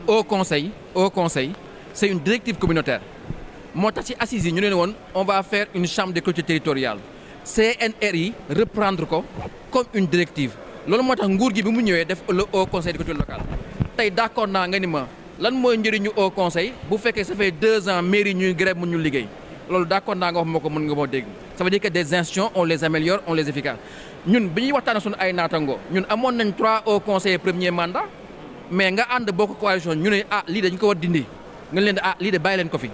Au conseil, c'est une directive communautaire. Moo tax ci assises yi ñu ne woon on va faire une chambre des collectivités territoriales CNRI reprendre ko comme une directive loolu moo tax nguur gi bi mu ñëwee def le haut conseil des collectivités locales tey d'accord naa nga ni ma lan mooy njëriñu haut conseil bu fekkee ça fait 2 ans mairie ñuy grève mu ñu liggéey loolu d'accord naa nga wax ma ko mën nga moo dégg ça veut dire que des institutions on les améliore on les efficace ñun bi ñuy waxtaan suñu ay naatangoo ñun amoon nañ 3 hauts conseillers premier mandat mais nga ànd bokk coalition ñu ne lii dañ ko war dindi nga leen lii de bàyyi leen ko fi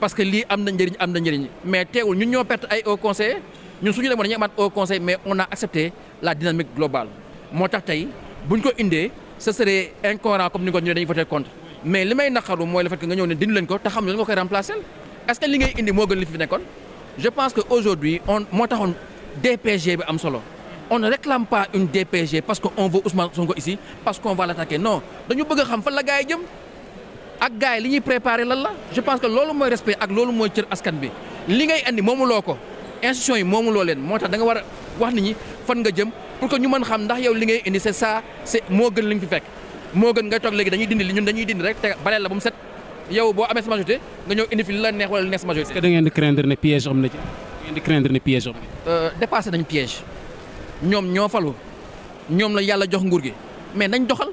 parce que lii am na njëriñ mais teewul ñun ñoo perte ay hauts conseillers ñun suñu demoon dañuy amaat hauts conseil mais on a accepté la dynamique globale moo tax tey buñ ko indee ce serait incohérent comme ni ko ñu ne dañuy voter contre mais li may naqaru mooy le fait que nga ñëw ne dindi leen ko te xam ne nga koy remplacer est-ce que li ngay indi moo gën li fi nekkoon je pense que aujourd'hui moo taxoon DPG bi am solo on ne réclame pas une DPG parce que on veut Ousmane Sonko ici parce qu'on va l'attaquer non dañu bëgg a xam fan la gars yi jëm ak gars yi li ñuy préparer lan la je pense que loolu mooy respect ak loolu mooy cër askan bi li ngay andi moomuloo ko institution yi moomuloo leen moo tax da nga war a wax nit ñi fan nga jëm pour que ñu mën xam ndax yow li ngay indi c'est ça c'est moo gën li nga fi fekk moo gën ngay toog léegi dañuy dindi li ñun dañuy dindi rek te baleel la ba mu set yow boo amee sa majorité nga ñëw indi fi li la neex wala li neex sa majorité. est-ce que da ngeen di craindre ne piège am na ci da ngeen di craindre ne piège am na. dépassé nañ piège ñoom ñoo falu ñoom la yàlla jox nguur gi mais nañ doxal.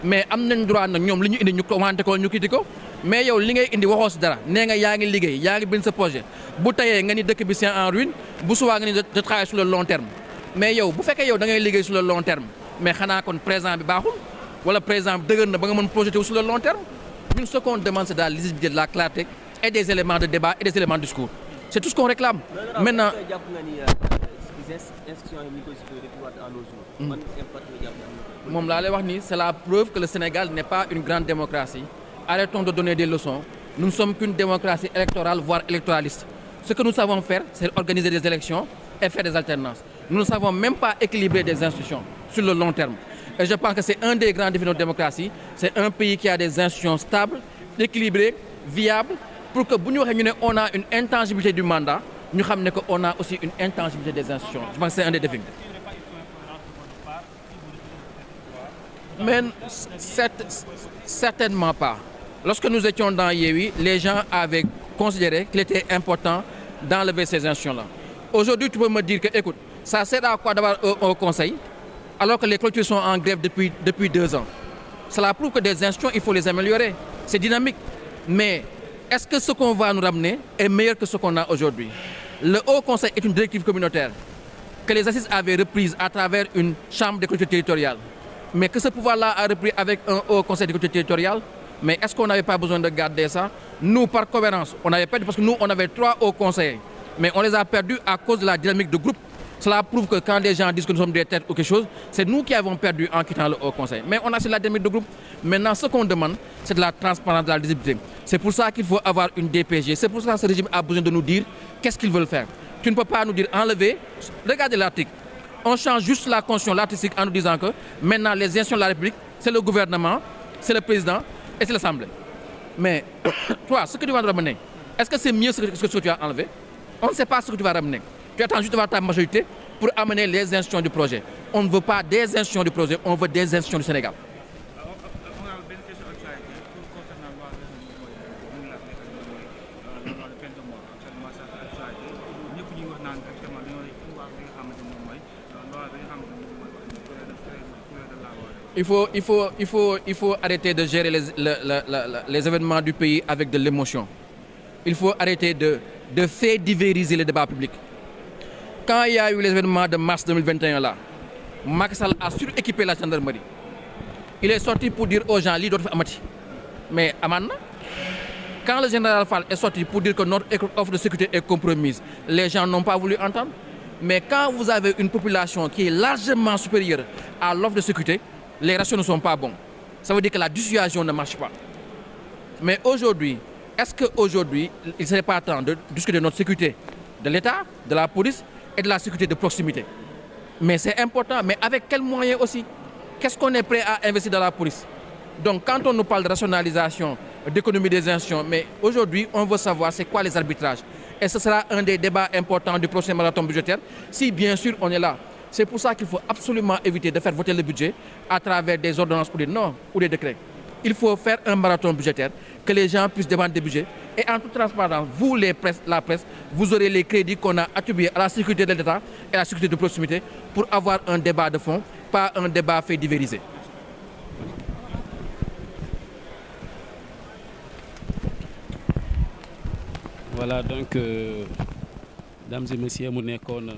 mais am nañ droit nag ñoom li ñu indi ñu commenté ko ñu critiqué ko mais yow li ngay indi waxoo si dara nee nga yaa ngi liggéey yaa ngi bind sa projet bu tayee nga ni dëkk bi c'est en ruine bu subaa nga ni je travaille sur le long terme mais yow bu fekkee yow da ngay liggéey sur le long terme mais xanaa kon présent bi baaxul wala présent bi dëgër na ba nga mën projeté wu sur le long terme ñun ce qu'on demande c'est de la lisibilité, de la clarté et des éléments de débat et des éléments de discours c'est tout ce qu'on réclame maintenant. moom laa lay wax ni c'est la preuve que le Sénégal n'est pas une grande démocratie arrêtons de donner des leçons nous ne sommes qu'une démocratie électorale voire électoraliste ce que nous savons faire c'est organiser des élections et faire des alternances nous ne savons même pas équilibrer des institutions sur le long terme et je pense que c'est un des grands défis de notre démocratie c'est un pays qui a des institutions stables équilibrées viables pour que bu ñu waxee ñu ne on a une intangibilité du mandat ñu xam ne que on a aussi une intangibilité des institutions je pense que c'est un des défis. Mais certainement pas. Lorsque nous étions dans Yewwi, les gens avaient considéré qu'il était important d'enlever ces institutions-là. Aujourd'hui, tu peux me dire que, écoute, ça sert à quoi d'avoir un conseil alors que les clôtures sont en grève depuis 2 ans. Cela prouve que des institutions, il faut les améliorer. C'est dynamique. Mais est-ce que ce qu'on va nous ramener est meilleur que ce qu'on a aujourd'hui? Le Haut Conseil est une directive communautaire que les assises avaient reprise à travers une chambre des collectivités territoriales. Mais que ce pouvoir-là a repris avec un haut conseil de collectivité territoriale, mais est-ce qu'on n'avait pas besoin de garder ça? Nous, par cohérence, on avait perdu parce que nous, on avait 3 hauts conseillers, mais on les a perdus à cause de la dynamique de groupe. Cela prouve que quand les gens disent que nous sommes des têtes ou quelque chose, c'est nous qui avons perdu en quittant le haut conseil. Mais on a sur la dynamique de groupe. Maintenant, ce qu'on demande, c'est de la transparence, de la lisibilité. C'est pour ça qu'il faut avoir une DPG. C'est pour ça que ce régime a besoin de nous dire qu'est-ce qu'ils veulent faire. Tu ne peux pas nous dire enlever. Regardez l'article. On change juste la constitution, l'article en nous disant que maintenant les institutions de la République, c'est le gouvernement, c'est le président et c'est l'Assemblée. Mais toi, ce que tu vas ramener, est-ce que c'est mieux que ce que tu as enlevé? On ne sait pas ce que tu vas ramener. Tu attends juste d'avoir ta majorité pour amener les institutions du projet. On ne veut pas des institutions du projet, on veut des institutions du Sénégal. Il faut arrêter de gérer les événements du pays avec de l'émotion. Il faut arrêter de fédivériser le débat public. Quand il y a eu les événements de mars 2021 là, Macky Sall a suréquipé la gendarmerie. Il est sorti pour dire aux gens, l'idée amati. Mais Amanna, quand le général Fall est sorti pour dire que notre offre de sécurité est compromise, les gens n'ont pas voulu entendre. Mais quand vous avez une population qui est largement supérieure à l'offre de sécurité, les ratios ne sont pas bons. Ça veut dire que la dissuasion ne marche pas. Mais aujourd'hui, est-ce qu'aujourd'hui, il ne serait pas temps de discuter de notre sécurité, de l'État, de la police et de la sécurité de proximité? Mais c'est important, mais avec quels moyens aussi? Qu'est-ce qu'on est prêt à investir dans la police? Donc quand on nous parle de rationalisation, d'économie des institutions, mais aujourd'hui, on veut savoir c'est quoi les arbitrages. Et ce sera un des débats importants du prochain marathon budgétaire, si bien sûr on est là. C'est pour ça qu'il faut absolument éviter de faire voter le budget à travers des ordonnances ou des décrets. il faut faire un marathon budgétaire, que les gens puissent demander des budgets. Et en toute transparence, vous, la presse, vous aurez les crédits qu'on a attribués à la sécurité de l'État et à la sécurité de proximité pour avoir un débat de fond, pas un débat fait divérisé. Voilà donc, mesdames et messieurs, mu nekkoon